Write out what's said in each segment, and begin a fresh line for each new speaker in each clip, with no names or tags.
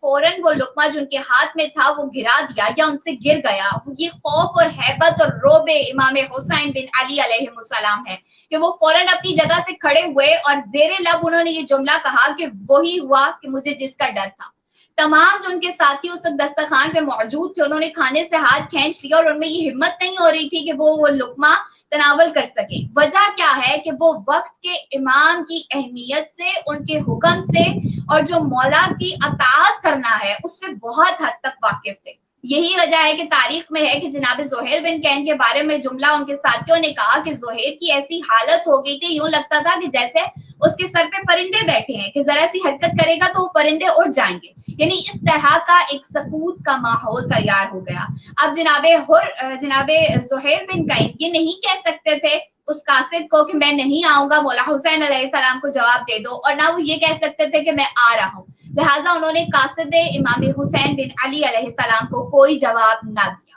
فوراً وہ لقمہ جو ان کے ہاتھ میں تھا وہ گرا دیا یا ان سے گر گیا. یہ خوف اور ہیبت اور رعب امام حسین بن علی علیہ السلام ہے کہ وہ فوراً اپنی جگہ سے کھڑے ہوئے اور زیر لب انہوں نے یہ جملہ کہا کہ وہی ہوا کہ مجھے جس کا ڈر تھا. تمام جو ان کے ساتھی اس وقت دسترخوان پہ موجود تھے انہوں نے کھانے سے ہاتھ کھینچ لیا اور ان میں یہ ہمت نہیں ہو رہی تھی کہ وہ لقمہ تناول کر سکے. وجہ کیا ہے کہ وہ وقت کے امام کی اہمیت سے, ان کے حکم سے اور جو مولا کی اطاعت کرنا ہے اس سے بہت حد تک واقف تھے. یہی وجہ ہے کہ تاریخ میں ہے کہ جناب زہیر بن قین کے بارے میں جملہ ان کے ساتھیوں نے کہا کہ زہیر کی ایسی حالت ہو گئی تھی, یوں لگتا تھا کہ جیسے اس کے سر پہ پرندے بیٹھے ہیں کہ ذرا سی حرکت کرے گا تو وہ پرندے اڑ جائیں گے. یعنی اس طرح کا ایک سکوت کا ماحول تیار ہو گیا. اب جناب زہیر بن قین یہ نہیں کہہ سکتے تھے اس قاصد کو کہ میں نہیں آؤں گا, مولا حسین علیہ السلام کو جواب دے دو, اور نہ وہ یہ کہہ سکتے تھے کہ میں آ رہا ہوں. لہٰذا انہوں نے قاصد امام حسین بن علی علیہ السلام کو کوئی جواب نہ دیا.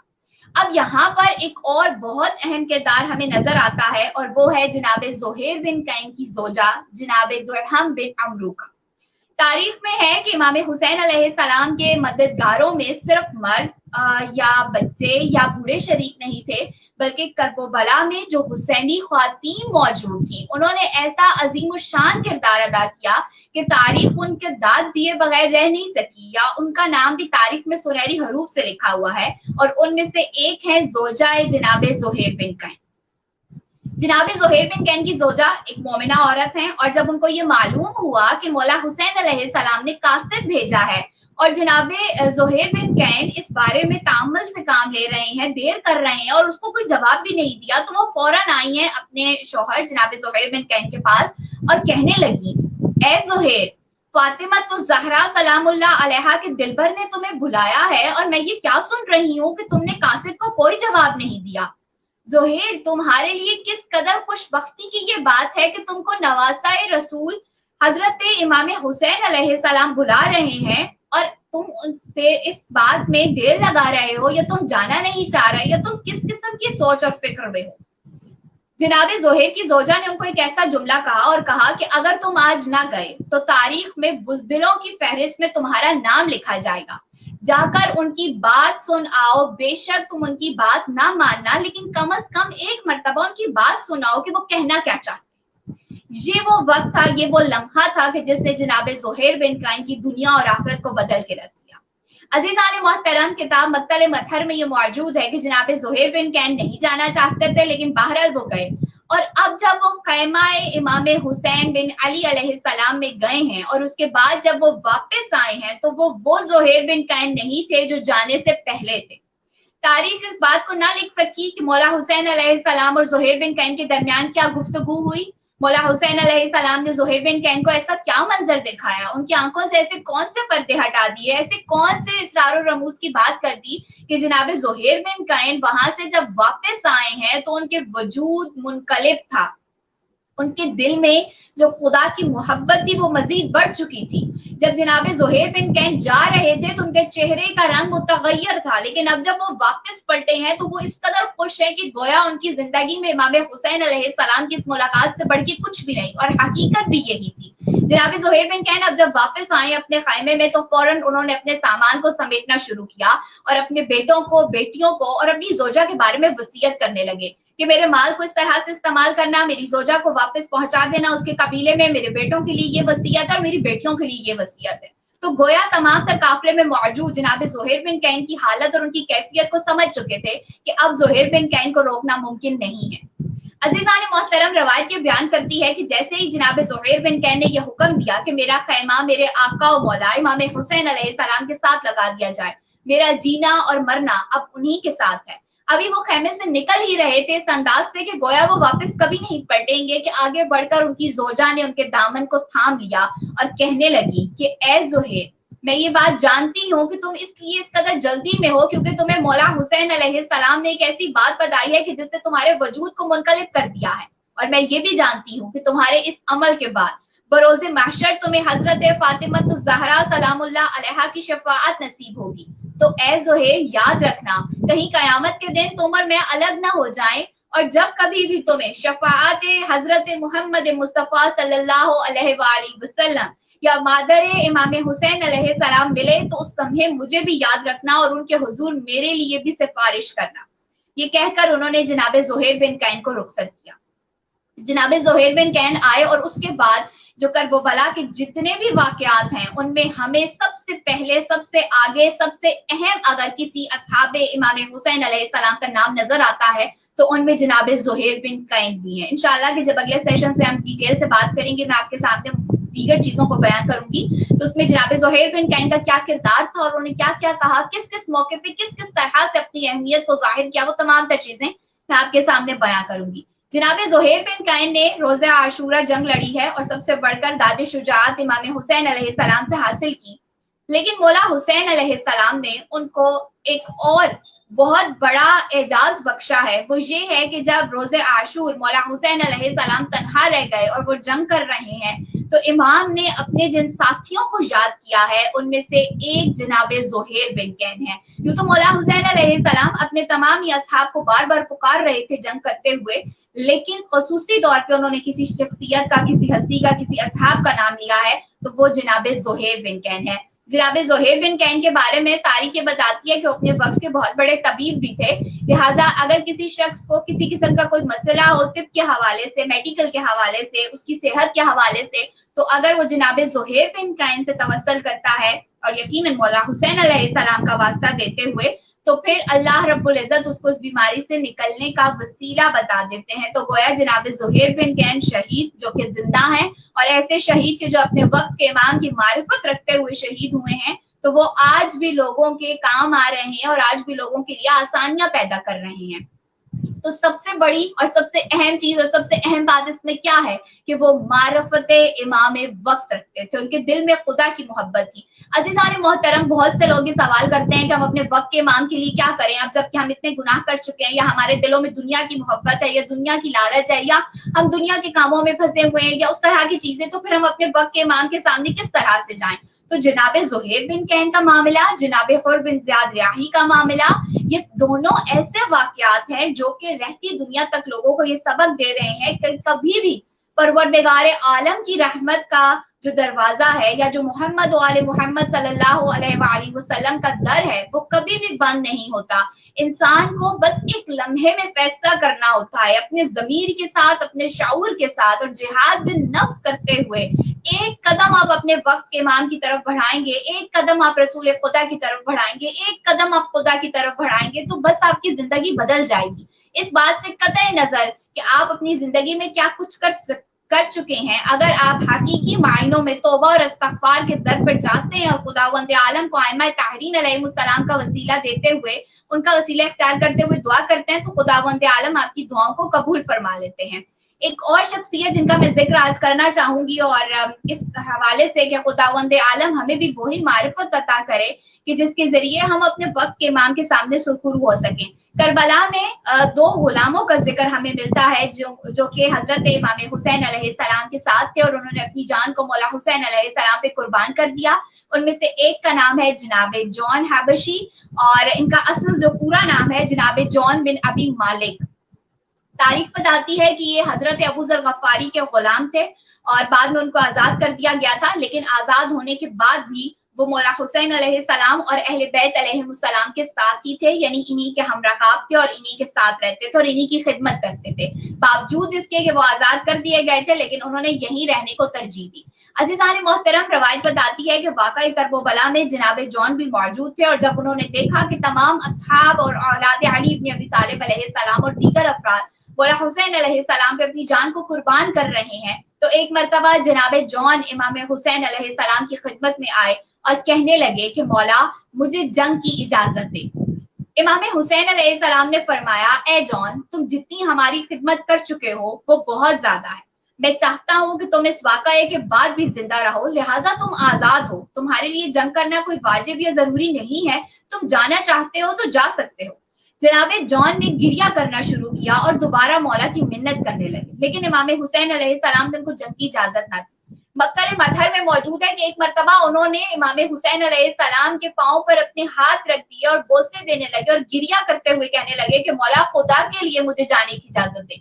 اب یہاں پر ایک اور بہت اہم کردار ہمیں نظر آتا ہے اور وہ ہے جناب زہیر بن قین کی زوجہ جناب درہم بن عمرو کا. تاریخ میں ہے کہ امام حسین علیہ السلام کے مددگاروں میں صرف مرد یا بچے یا بوڑھے شریک نہیں تھے, بلکہ کربلا میں جو حسینی خواتین موجود تھیں انہوں نے ایسا عظیم الشان کردار ادا کیا کہ تاریخ ان کے داد دیے بغیر رہ نہیں سکی, یا ان کا نام بھی تاریخ میں سنہری حروف سے لکھا ہوا ہے, اور ان میں سے ایک ہے زوجہ جناب زہیر بن قین. جناب زہیر بن قین کی زوجہ ایک مومنہ عورت ہیں, اور جب ان کو یہ معلوم ہوا کہ مولا حسین علیہ السلام نے قاصد بھیجا ہے اور جناب زہیر بن قین اس بارے میں تامل سے کام لے رہے ہیں, دیر کر رہے ہیں اور اس کو کوئی جواب بھی نہیں دیا, تو وہ فوراً آئی ہیں اپنے شوہر جناب زہیر بن قین کے پاس اور کہنے لگی, اے زہیر, فاطمہ تو زہرا سلام اللہ علیہا کے دلبر نے تمہیں بلایا ہے اور میں یہ کیا سن رہی ہوں کہ تم نے قاصد کو کوئی جواب نہیں دیا. زہیر, تمہارے لیے کس قدر خوش بختی کی یہ بات ہے کہ تم کو نواسہ رسول حضرت امام حسین علیہ السلام بلا رہے ہیں اور تم ان سے اس بات میں دیر لگا رہے ہو, یا تم جانا نہیں چاہ رہے, یا تم کس قسم کی سوچ اور فکر میں ہو. جناب زہیر کی زوجہ نے ان کو ایک ایسا جملہ کہا اور کہا کہ اگر تم آج نہ گئے تو تاریخ میں بزدلوں کی فہرست میں تمہارا نام لکھا جائے گا. جا کر ان کی بات سن آؤ, بے شک تم ان کی بات نہ ماننا, لیکن کم از کم ایک مرتبہ ان کی بات سناؤ کہ وہ کہنا کیا چاہتے. یہ وہ وقت تھا, یہ وہ لمحہ تھا کہ جس نے جناب زہیر بن قین کی دنیا اور آخرت کو بدل کے رکھ دیا. عزیزان محترم, کتاب مقتل مطہر میں یہ موجود ہے کہ جناب زہیر بن قین نہیں جانا چاہتے تھے, لیکن بہرحال وہ گئے. اور اب جب وہ خیمہ امام حسین بن علی علیہ السلام میں گئے ہیں اور اس کے بعد جب وہ واپس آئے ہیں تو وہ زہیر بن قین نہیں تھے جو جانے سے پہلے تھے. تاریخ اس بات کو نہ لکھ سکی کہ مولا حسین علیہ السلام اور زہیر بن قین کے درمیان کیا گفتگو ہوئی. مولا حسین علیہ السلام نے زہیر بن قین کو ایسا کیا منظر دکھایا, ان کی آنکھوں سے ایسے کون سے پردے ہٹا دیے, ایسے کون سے اسرار و رموز کی بات کر دی کہ جناب زہیر بن قین وہاں سے جب واپس آئے ہیں تو ان کے وجود منقلب تھا, ان کے دل میں جو خدا کی محبت تھی وہ مزید بڑھ چکی تھی. جب جناب زہیر بن قین جا رہے تھے تو ان کے چہرے کا رنگ متغیر تھا, لیکن اب جب وہ واپس پلٹے ہیں تو وہ اس قدر خوش ہیں کہ گویا ان کی زندگی میں امام حسین علیہ السلام کی اس ملاقات سے بڑھ کے کچھ بھی نہیں, اور حقیقت بھی یہی تھی. جناب زہیر بن قین اب جب واپس آئے اپنے خیمے میں تو فوراً انہوں نے اپنے سامان کو سمیٹنا شروع کیا اور اپنے بیٹوں کو, بیٹیوں کو اور اپنی زوجہ کے بارے میں وصیت کرنے لگے کہ میرے مال کو اس طرح سے استعمال کرنا, میری زوجہ کو واپس پہنچا دینا اس کے قبیلے میں, میرے بیٹوں کے لیے یہ وصیت ہے اور میری بیٹیوں کے لیے یہ وصیت ہے. تو گویا تمام تر قافلے میں موجود جناب زہیر بن قین کی حالت اور ان کی کیفیت کو سمجھ چکے تھے کہ اب زہیر بن قین کو روکنا ممکن نہیں ہے. عزیزان محترم, روایت یہ بیان کرتی ہے کہ جیسے ہی جناب زہیر بن قین نے یہ حکم دیا کہ میرا خیمہ میرے آقا و مولا امام حسین علیہ السلام کے ساتھ لگا دیا جائے, میرا جینا اور مرنا اب انہی کے ساتھ ہے, ابھی وہ خیمے سے نکل ہی رہے تھے اس انداز سے کہ گویا وہ واپس کبھی نہیں پلٹیں گے کہ آگے بڑھ کر ان کی زوجہ نے ان کے دامن کو تھام لیا اور کہنے لگی کہ اے زہیر, میں یہ بات جانتی ہوں کہ تم اس لیے اس قدر جلدی میں ہو کیونکہ تمہیں مولا حسین علیہ السلام نے ایک ایسی بات بتائی ہے کہ جس نے تمہارے وجود کو منقلب کر دیا ہے, اور میں یہ بھی جانتی ہوں کہ تمہارے اس عمل کے بعد بروز محشر تمہیں حضرت فاطمہ الزہرا سلام اللہ علیہا کی شفاعت نصیب ہوگی. تو اے زہیر, یاد رکھنا کہیں قیامت کے دن تم اور میں الگ نہ ہو جائیں, اور جب کبھی بھی تمہیں شفاعت حضرت محمد مصطفیٰ صلی اللہ علیہ وآلہ وسلم یا مادر امام حسین علیہ السلام ملے تو اس لمحے مجھے بھی یاد رکھنا اور ان کے حضور میرے لیے بھی سفارش کرنا. یہ کہہ کر انہوں نے جناب زہیر بن کین کو رخصت کیا. جناب زہیر بن کین آئے اور اس کے بعد جو کربلا کے جتنے بھی واقعات ہیں ان میں ہمیں سب سے پہلے، سب سے آگے، سب سے اہم اگر کسی اصحاب امام حسین علیہ السلام کا نام نظر آتا ہے تو ان میں جناب زہیر بن کین بھی ہیں. انشاءاللہ کہ جب اگلے سیشن سے ہم ڈیٹیل سے بات کریں گے، میں آپ کے سامنے دیگر چیزوں کو بیان کروں گی تو اس میں جناب زہیر بن کین کا کیا کردار تھا اور انہوں نے کیا کیا کہا، کس کس موقع پہ کس کس طرح سے اپنی اہمیت کو ظاہر کیا، وہ تمام تر چیزیں میں آپ کے سامنے بیان کروں گی. جناب زہیر بن کین نے روز عاشورہ جنگ لڑی ہے اور سب سے بڑھ کر داد شجاعت امام حسین علیہ السلام سے حاصل کی، لیکن مولا حسین علیہ السلام نے ان کو ایک اور بہت بڑا اعزاز بخشا ہے. وہ یہ ہے کہ جب روز عاشور مولا حسین علیہ السلام تنہا رہ گئے اور وہ جنگ کر رہے ہیں تو امام نے اپنے جن ساتھیوں کو یاد کیا ہے ان میں سے ایک جناب زہیر بن کین ہے. یوں تو مولا حسین علیہ السلام اپنے تمام ہی اصحاب کو بار بار پکار رہے تھے جنگ کرتے ہوئے، لیکن خصوصی طور پہ انہوں نے کسی شخصیت کا، کسی ہستی کا، کسی اصحاب کا نام لیا ہے تو وہ جناب زہیر بن کین ہے. جناب زہیر بن کین کے بارے میں تاریخ بتاتی ہے کہ اپنے وقت کے بہت بڑے طبیب بھی تھے، لہٰذا اگر کسی شخص کو کسی قسم کا کوئی مسئلہ ہو طب کے حوالے سے، میڈیکل کے حوالے سے، اس کی صحت کے حوالے سے، تو اگر وہ جناب زہیر بن کین سے توسل کرتا ہے اور یقیناً مولا حسین علیہ السلام کا واسطہ دیتے ہوئے، تو پھر اللہ رب العزت اس کو اس بیماری سے نکلنے کا وسیلہ بتا دیتے ہیں. تو گویا جناب زہیر بن کین شہید جو کہ زندہ ہیں، اور ایسے شہید کے جو اپنے وقت کے امام کی معرفت رکھتے ہوئے شہید ہوئے ہیں، تو وہ آج بھی لوگوں کے کام آ رہے ہیں اور آج بھی لوگوں کے لیے آسانیاں پیدا کر رہے ہیں. تو سب سے بڑی اور سب سے اہم چیز اور سب سے اہم بات اس میں کیا ہے کہ وہ معرفت امام وقت رکھتے تھے، ان کے دل میں خدا کی محبت تھی. عزیزان محترم، بہت سے لوگ یہ سوال کرتے ہیں کہ ہم اپنے وقت کے امام کے لیے کیا کریں اب جب کہ ہم اتنے گناہ کر چکے ہیں، یا ہمارے دلوں میں دنیا کی محبت ہے، یا دنیا کی لالچ ہے، یا ہم دنیا کے کاموں میں پھنسے ہوئے ہیں، یا اس طرح کی چیزیں، تو پھر ہم اپنے وقت کے امام کے سامنے کس طرح سے جائیں. تو جناب زہیر بن کین کا معاملہ، جناب حر بن زیاد ریاحی کا معاملہ، یہ دونوں ایسے واقعات ہیں جو کہ رہتی دنیا تک لوگوں کو یہ سبق دے رہے ہیں کہ کبھی بھی پروردگار عالم کی رحمت کا جو دروازہ ہے، یا جو محمد و آل محمد صلی اللہ علیہ وآلہ وسلم کا در ہے، وہ کبھی بھی بند نہیں ہوتا. انسان کو بس ایک لمحے میں فیصلہ کرنا ہوتا ہے اپنے ضمیر کے ساتھ، اپنے شعور کے ساتھ، اور جہاد بن نفس کرتے ہوئے ایک قدم آپ اپنے وقت کے امام کی طرف بڑھائیں گے، ایک قدم آپ رسول خدا کی طرف بڑھائیں گے، ایک قدم آپ خدا کی طرف بڑھائیں گے، تو بس آپ کی زندگی بدل جائے گی. اس بات سے قطع نظر کہ آپ اپنی زندگی میں کیا کچھ کر چکے ہیں، اگر آپ حقیقی معنوں میں توبہ اور استغفار کے در پر جاتے ہیں اور خداوند عالم کو ائمہ طاہرین علیہ السلام کا وسیلہ دیتے ہوئے، ان کا وسیلہ اختیار کرتے ہوئے دعا کرتے ہیں، تو خداوند عالم آپ کی دعاؤں کو قبول فرما لیتے ہیں. ایک اور شخصیت جن کا میں ذکر آج کرنا چاہوں گی، اور اس حوالے سے کہ خداوند عالم ہمیں بھی وہی معرفت عطا کرے کہ جس کے ذریعے ہم اپنے وقت کے امام کے سامنے سرخرو ہو سکیں. کربلا میں دو غلاموں کا ذکر ہمیں ملتا ہے جو کہ حضرت امام حسین علیہ السلام کے ساتھ تھے، اور انہوں نے اپنی جان کو مولا حسین علیہ السلام پہ قربان کر دیا. ان میں سے ایک کا نام ہے جناب جون حبشی، اور ان کا اصل جو پورا نام ہے جناب جون بن ابی مالک. تاریخ بتاتی ہے کہ یہ حضرت ابو ذر غفاری کے غلام تھے اور بعد میں ان کو آزاد کر دیا گیا تھا، لیکن آزاد ہونے کے بعد بھی وہ مولا حسین علیہ السلام اور اہل بیت علیہ السلام کے ساتھ ہی تھے، یعنی انہی کے ہم رکاب تھے اور انہی کے ساتھ رہتے تھے اور انہی کی خدمت کرتے تھے. باوجود اس کے کہ وہ آزاد کر دیے گئے تھے، لیکن انہوں نے یہیں رہنے کو ترجیح دی. عزیزان محترم، روایت بتاتی ہے کہ واقعہ کربلا میں جناب جون بھی موجود تھے، اور جب انہوں نے دیکھا کہ تمام اصحاب اور اولاد علی بن ابی طالب علیہ السلام اور دیگر افراد مولا حسین علیہ السلام پہ اپنی جان کو قربان کر رہے ہیں، تو ایک مرتبہ جناب جون امام حسین علیہ السلام کی خدمت میں آئے اور کہنے لگے کہ مولا مجھے جنگ کی اجازت دے. امام حسین علیہ السلام نے فرمایا، اے جون، تم جتنی ہماری خدمت کر چکے ہو وہ بہت زیادہ ہے. میں چاہتا ہوں کہ تم اس واقعے کے بعد بھی زندہ رہو، لہٰذا تم آزاد ہو. تمہارے لیے جنگ کرنا کوئی واجب یا ضروری نہیں ہے، تم جانا چاہتے ہو تو جا سکتے ہو. جناب جون نے گریہ کرنا شروع کیا اور دوبارہ مولا کی منت کرنے لگے، لیکن امام حسین علیہ السلام نے ان کو جنگ کی اجازت نہ دی. مکہ مظہر میں موجود ہے کہ ایک مرتبہ انہوں نے امام حسین علیہ السلام کے پاؤں پر اپنے ہاتھ رکھ دیے اور بوسے دینے لگے اور گریہ کرتے ہوئے کہنے لگے کہ مولا خدا کے لیے مجھے جانے کی اجازت دے.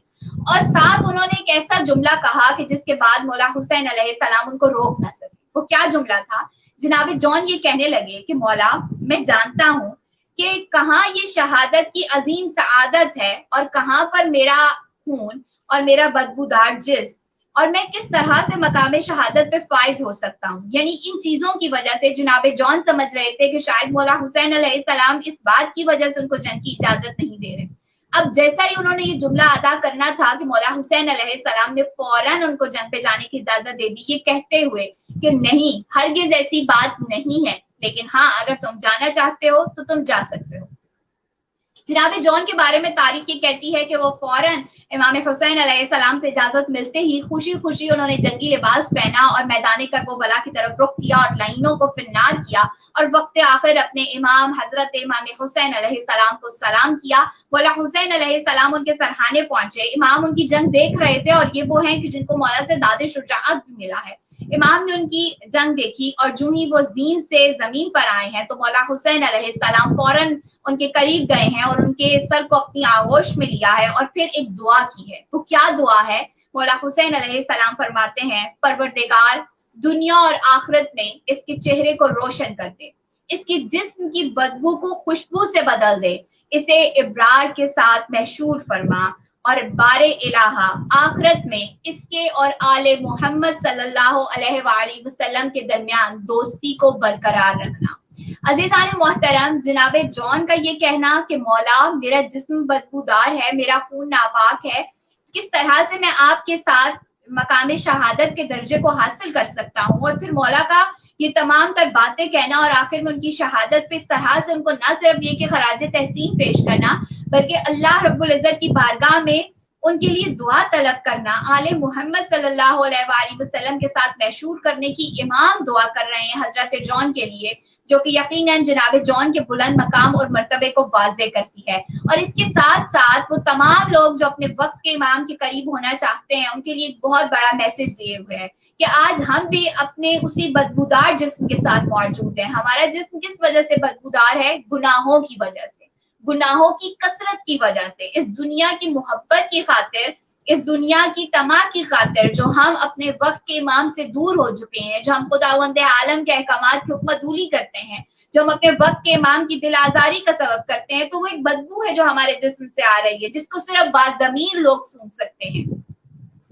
اور ساتھ انہوں نے ایک ایسا جملہ کہا کہ جس کے بعد مولا حسین علیہ السلام ان کو روک نہ سکے. وہ کیا جملہ تھا؟ جناب جون یہ کہنے لگے کہ مولا میں جانتا ہوں کہ کہاں یہ شہادت کی عظیم سعادت ہے اور کہاں پر میرا خون اور میرا بدبودار جسم، اور میں کس طرح سے مقام شہادت پہ فائز ہو سکتا ہوں. یعنی ان چیزوں کی وجہ سے جناب جون سمجھ رہے تھے کہ شاید مولا حسین علیہ السلام اس بات کی وجہ سے ان کو جنگ کی اجازت نہیں دے رہے. اب جیسا ہی انہوں نے یہ جملہ ادا کرنا تھا کہ مولا حسین علیہ السلام نے فوراً ان کو جنگ پہ جانے کی اجازت دے دی، یہ کہتے ہوئے کہ نہیں، ہرگز ایسی بات نہیں ہے، لیکن ہاں اگر تم جانا چاہتے ہو تو تم جا سکتے ہو. جناب جون کے بارے میں تاریخ یہ کہتی ہے کہ وہ فوراً امام حسین علیہ السلام سے اجازت ملتے ہی خوشی خوشی انہوں نے جنگی لباس پہنا اور میدان کربلا کی طرف رخ کیا اور لائنوں کو فنار کیا اور وقت آخر اپنے امام حضرت امام حسین علیہ السلام کو سلام کیا. مولا حسین علیہ السلام ان کے سرحانے پہنچے. امام ان کی جنگ دیکھ رہے تھے اور یہ وہ ہیں کہ جن کو مولا سے داد شجاعت بھی ملا ہے. امام نے ان کی جنگ دیکھی اور جو ہی وہ زین سے زمین پر آئے ہیں تو مولا حسین علیہ السلام فوراً ان کے قریب گئے ہیں اور ان کے سر کو اپنی آغوش میں لیا ہے اور پھر ایک دعا کی ہے. وہ کیا دعا ہے؟ مولا حسین علیہ السلام فرماتے ہیں پروردگار دنیا اور آخرت میں اس کے چہرے کو روشن کر دے، اس کی جسم کی بدبو کو خوشبو سے بدل دے، اسے ابرار کے ساتھ محشور فرما، اور بار الہ آخرت میں اس کے اور آل محمد صلی اللہ علیہ وآلہ وسلم کے درمیان دوستی کو برقرار رکھنا. عزیزان محترم، جناب جون کا یہ کہنا کہ مولا میرا جسم بدبودار ہے، میرا خون ناپاک ہے، کس طرح سے میں آپ کے ساتھ مقام شہادت کے درجے کو حاصل کر سکتا ہوں، اور پھر مولا کا یہ تمام تر باتیں کہنا اور آخر میں ان کی شہادت پہ اس طرح سے ان کو نہ صرف یہ کہ خراج تحسین پیش کرنا بلکہ اللہ رب العزت کی بارگاہ میں ان کے لیے دعا طلب کرنا، آل محمد صلی اللہ علیہ وآلہ وسلم کے ساتھ محشور کرنے کی امام دعا کر رہے ہیں حضرت جون کے لیے، جو کہ یقیناً جناب جون کے بلند مقام اور مرتبے کو واضح کرتی ہے. اور اس کے ساتھ ساتھ وہ تمام لوگ جو اپنے وقت کے امام کے قریب ہونا چاہتے ہیں ان کے لیے ایک بہت بڑا میسج دیے ہوئے ہے کہ آج ہم بھی اپنے اسی بدبودار جسم کے ساتھ موجود ہیں. ہمارا جسم کس وجہ سے بدبودار ہے؟ گناہوں کی وجہ سے، گناہوں کی کثرت کی وجہ سے، اس دنیا کی محبت کی خاطر، اس دنیا کی طمع کی خاطر جو ہم اپنے وقت کے امام سے دور ہو چکے ہیں، جو ہم خداوند عالم کے احکامات کی حکمت کرتے ہیں، جو ہم اپنے وقت کے امام کی دل آزاری کا سبب کرتے ہیں، تو وہ ایک بدبو ہے جو ہمارے جسم سے آ رہی ہے جس کو صرف باضمیر لوگ سن سکتے ہیں.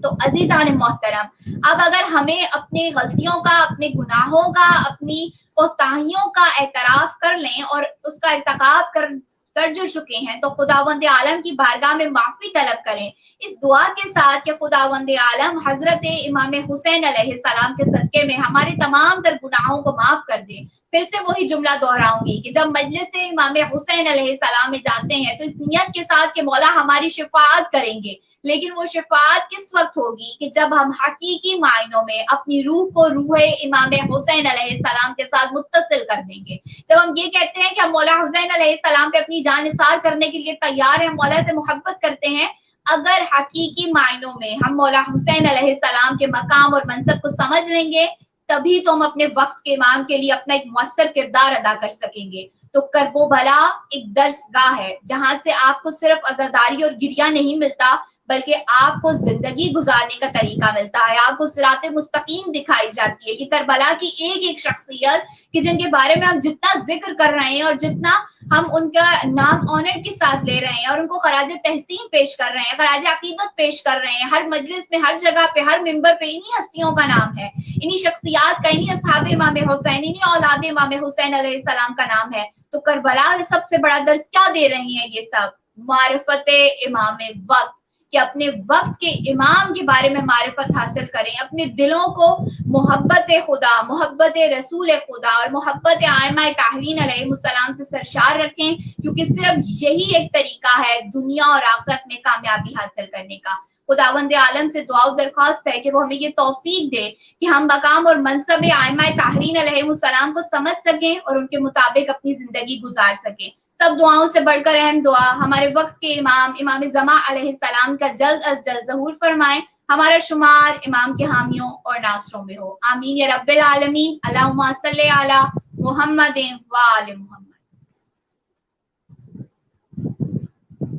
تو عزیزان محترم، اب اگر ہمیں اپنے غلطیوں کا، اپنے گناہوں کا، اپنی کوتاہیوں کا اعتراف کر لیں اور اس کا ارتکاب کر جو چکے ہیں تو خداوند عالم کی بارگاہ میں معافی طلب کریں اس دعا کے ساتھ کہ خداوند عالم حضرت امام حسین علیہ السلام کے صدقے میں ہمارے تمام تر گناہوں کو معاف کر دیں. پھر سے وہی جملہ دہراؤں گی کہ جب مجلس امام حسین علیہ السلام میں جاتے ہیں تو اس نیت کے ساتھ کہ مولا ہماری شفاعت کریں گے، لیکن وہ شفاعت کس وقت ہوگی کہ جب ہم حقیقی معنوں میں اپنی روح کو روح امام حسین علیہ السلام کے ساتھ متصل کر دیں گے. جب ہم یہ کہتے ہیں کہ ہم مولا حسین علیہ السلام پہ اپنی جان نثار کرنے کے لیے تیار ہیں، مولا سے محبت کرتے ہیں، اگر حقیقی معنوں میں ہم مولا حسین علیہ السلام کے مقام اور منصب کو سمجھ لیں گے تبھی تو ہم اپنے وقت کے امام کے لیے اپنا ایک مؤثر کردار ادا کر سکیں گے. تو کربلا ایک درس گاہ ہے جہاں سے آپ کو صرف عزاداری اور گریہ نہیں ملتا بلکہ آپ کو زندگی گزارنے کا طریقہ ملتا ہے، آپ کو صراط مستقیم دکھائی جاتی ہے کہ کربلا کی ایک ایک شخصیت کہ جن کے بارے میں ہم جتنا ذکر کر رہے ہیں اور جتنا ہم ان کا نام آنر کے ساتھ لے رہے ہیں اور ان کو خراج تحسین پیش کر رہے ہیں، خراج عقیدت پیش کر رہے ہیں، ہر مجلس میں، ہر جگہ پہ، ہر ممبر پہ انہی ہستیوں کا نام ہے، انہی شخصیات کا، انہی اصحاب امام حسین، انہی اولاد امام حسین علیہ السلام کا نام ہے. تو کربلا سب سے بڑا درس کیا دے رہی ہیں؟ یہ سب معرفت امام وقت، کہ اپنے وقت کے امام کے بارے میں معرفت حاصل کریں، اپنے دلوں کو محبت خدا، محبت رسول خدا اور محبت ائمہ طاہرین علیہ السلام سے سرشار رکھیں، کیونکہ صرف یہی ایک طریقہ ہے دنیا اور آخرت میں کامیابی حاصل کرنے کا. خداوند عالم سے دعا و درخواست ہے کہ وہ ہمیں یہ توفیق دے کہ ہم مقام اور منصب ائمہ طاہرین علیہ السلام کو سمجھ سکیں اور ان کے مطابق اپنی زندگی گزار سکیں. سب دعاؤں سے بڑھ کر اہم دعا ہمارے وقت کے امام زمان علیہ السلام کا جلد از جلد ظہور فرمائیں، ہمارا شمار امام کے حامیوں اور ناصروں میں ہو. آمین یا رب العالمین. اللہم صلی علی محمد و آل محمد.